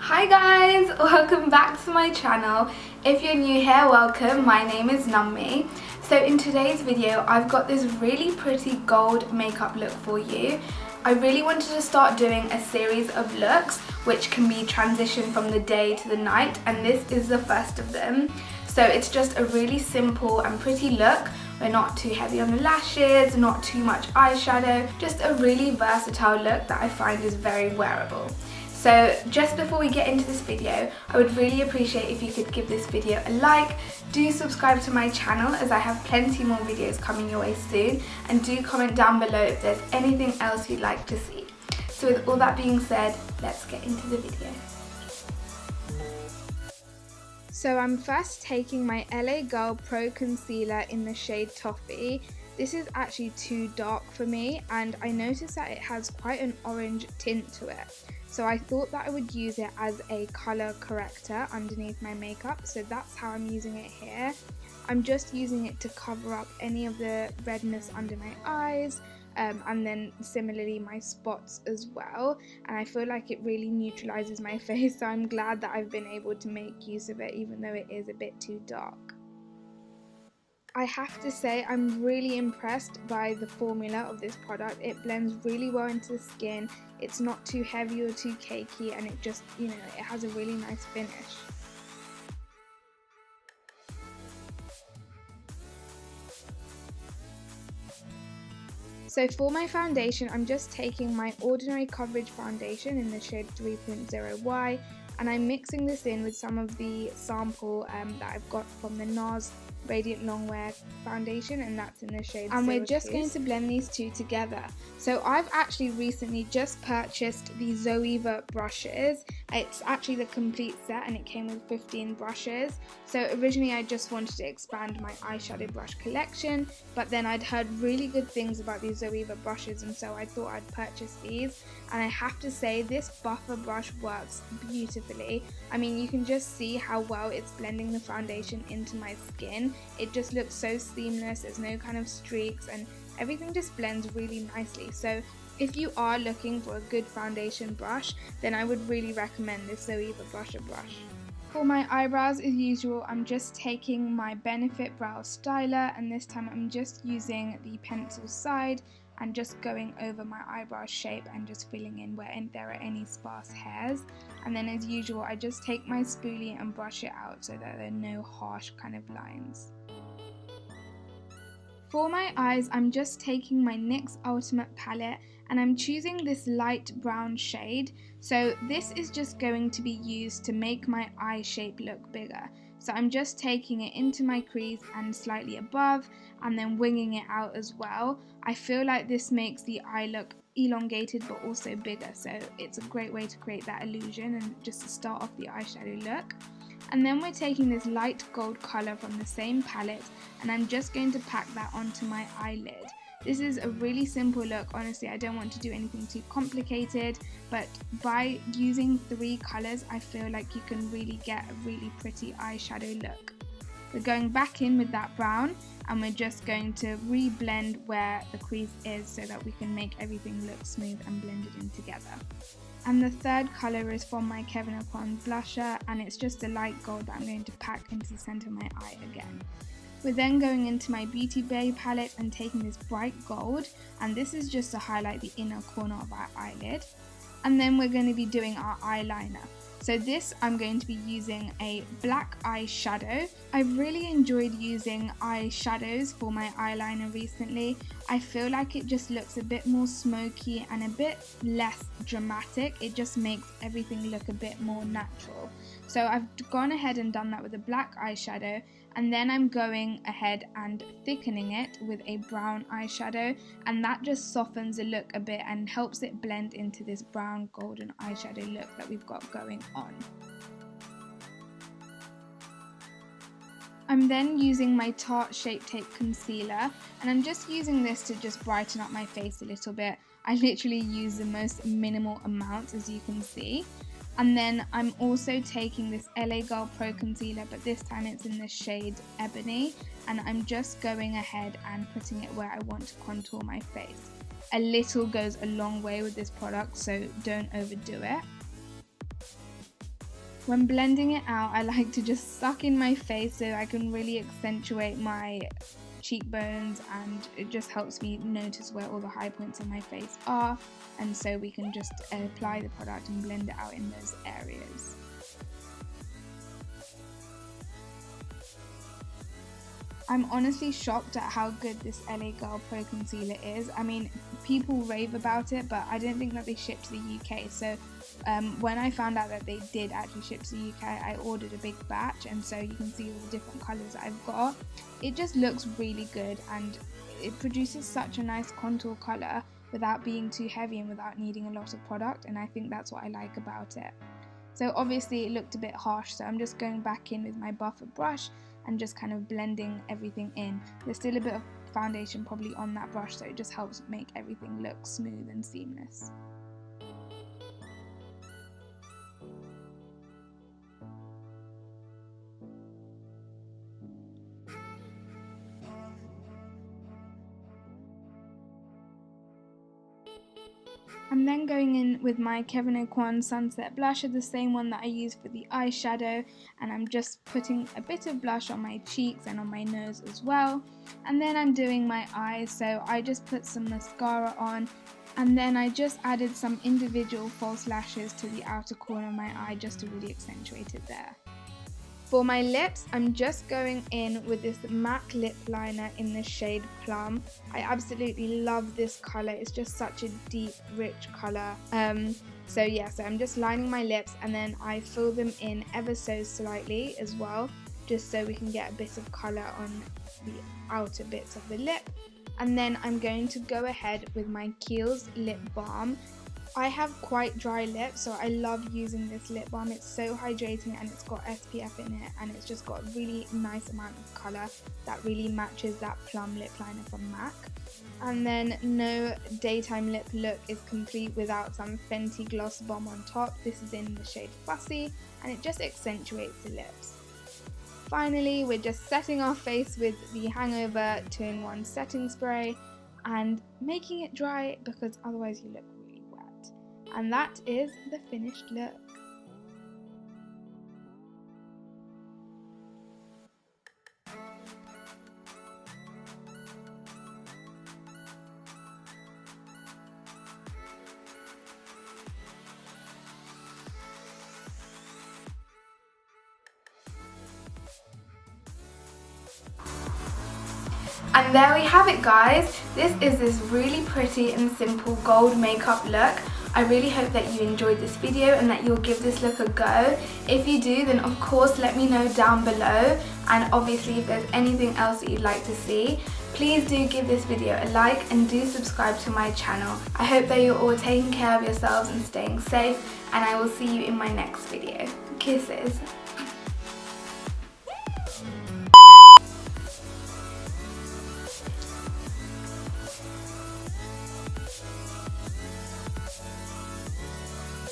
Hi guys, welcome back to my channel. If you're new here, welcome. My name is Nami. So in today's video, I've got this really pretty gold makeup look for you. I really wanted to start doing a series of looks which can be transitioned from the day to the night, and this is the first of them. So it's just a really simple and pretty look. We're not too heavy on the lashes, not too much eyeshadow, just a really versatile look that I find is very wearable. So just before we get into this video, I would really appreciate if you could give this video a like, do subscribe to my channel as I have plenty more videos coming your way soon, and do comment down below if there's anything else you'd like to see. So with all that being said, let's get into the video. So I'm first taking my LA Girl Pro Concealer in the shade Toffee. This is actually too dark for me, and I noticed that it has quite an orange tint to it. So I thought that I would use it as a colour corrector underneath my makeup, so that's how I'm using it here. I'm just using it to cover up any of the redness under my eyes, and then similarly my spots as well, and I feel like it really neutralizes my face, so I'm glad that I've been able to make use of it even though it is a bit too dark. I have to say I'm really impressed by the formula of this product. It blends really well into the skin, it's not too heavy or too cakey, and it just, it has a really nice finish. So for my foundation, I'm just taking my Ordinary Coverage Foundation in the shade 3.0Y, and I'm mixing this in with some of the sample that I've got from the NARS Radiant Longwear foundation, and that's in the shade And We're just going to blend these two together. So I've actually recently just purchased the Zoeva brushes. It's actually the complete set and it came with 15 brushes. So originally I just wanted to expand my eyeshadow brush collection, but then I'd heard really good things about these Zoeva brushes, and so I thought I'd purchase these. And I have to say, this buffer brush works beautifully. I mean, you can just see how well it's blending the foundation into my skin. It just looks so seamless, there's no kind of streaks, and everything just blends really nicely. So if you are looking for a good foundation brush, then I would really recommend this Zoeva Brusher brush. For my eyebrows, as usual, I'm just taking my Benefit Brow Styler, and this time I'm just using the pencil side and just going over my eyebrow shape and just filling in where there are any sparse hairs. And then as usual, I just take my spoolie and brush it out so that there are no harsh kind of lines. For my eyes, I'm just taking my NYX Ultimate palette and I'm choosing this light brown shade. So this is just going to be used to make my eye shape look bigger. So I'm just taking it into my crease and slightly above, and then winging it out as well. I feel like this makes the eye look elongated but also bigger, so it's a great way to create that illusion and just to start off the eyeshadow look. And then we're taking this light gold colour from the same palette, and I'm just going to pack that onto my eyelid. This is a really simple look. Honestly, I don't want to do anything too complicated, but by using 3 colours, I feel like you can really get a really pretty eyeshadow look. We're going back in with that brown, and we're just going to re-blend where the crease is so that we can make everything look smooth and blended in together. And the third colour is from my KEVYN blusher, and it's just a light gold that I'm going to pack into the centre of my eye again. We're then going into my Beauty Bay palette and taking this bright gold, and this is just to highlight the inner corner of our eyelid. And then we're going to be doing our eyeliner. So this, I'm going to be using a black eyeshadow. I've really enjoyed using eyeshadows for my eyeliner recently. I feel like it just looks a bit more smoky and a bit less dramatic. It just makes everything look a bit more natural. So I've gone ahead and done that with a black eyeshadow, and then I'm going ahead and thickening it with a brown eyeshadow, and that just softens the look a bit and helps it blend into this brown golden eyeshadow look that we've got going on. I'm then using my Tarte Shape Tape Concealer, and I'm just using this to just brighten up my face a little bit. I literally use the most minimal amounts, as you can see. And then I'm also taking this LA Girl Pro Concealer, but this time it's in the shade Ebony, and I'm just going ahead and putting it where I want to contour my face. A little goes a long way with this product, so don't overdo it. When blending it out, I like to just suck in my face so I can really accentuate my cheekbones, and it just helps me notice where all the high points on my face are, and so we can just apply the product and blend it out in those areas. I'm honestly shocked at how good this LA Girl Pro Concealer is. I mean, people rave about it, but I didn't think that they shipped to the UK. So when I found out that they did actually ship to the UK, I ordered a big batch, and so you can see all the different colours that I've got. It just looks really good, and it produces such a nice contour colour without being too heavy and without needing a lot of product, and I think that's what I like about it. So obviously it looked a bit harsh, so I'm just going back in with my buffer brush and just kind of blending everything in. There's still a bit of foundation probably on that brush, so it just helps make everything look smooth and seamless. I'm then going in with my KEVYN Sunset Blusher, the same one that I used for the eyeshadow, and I'm just putting a bit of blush on my cheeks and on my nose as well. And then I'm doing my eyes, so I just put some mascara on, and then I just added some individual false lashes to the outer corner of my eye just to really accentuate it there. For my lips, I'm just going in with this MAC lip liner in the shade Plum. I absolutely love this colour. It's just such a deep, rich colour. So I'm just lining my lips, and then I fill them in ever so slightly as well, just so we can get a bit of colour on the outer bits of the lip. And then I'm going to go ahead with my KIEHLS lip balm. I have quite dry lips, so I love using this lip balm. It's so hydrating, and it's got SPF in it, and it's just got a really nice amount of colour that really matches that plum lip liner from MAC. And then no daytime lip look is complete without some Fenty gloss bomb on top. This is in the shade Fussy, and it just accentuates the lips. Finally, we're just setting our face with the Hangover 2-in-1 setting spray and making it dry, because otherwise you look really wet. And that is the finished look. And there we have it, guys. This is this really pretty and simple gold makeup look. I really hope that you enjoyed this video and that you'll give this look a go. If you do, then of course let me know down below, and obviously if there's anything else that you'd like to see, please do give this video a like and do subscribe to my channel. I hope that you're all taking care of yourselves and staying safe, and I will see you in my next video. Kisses.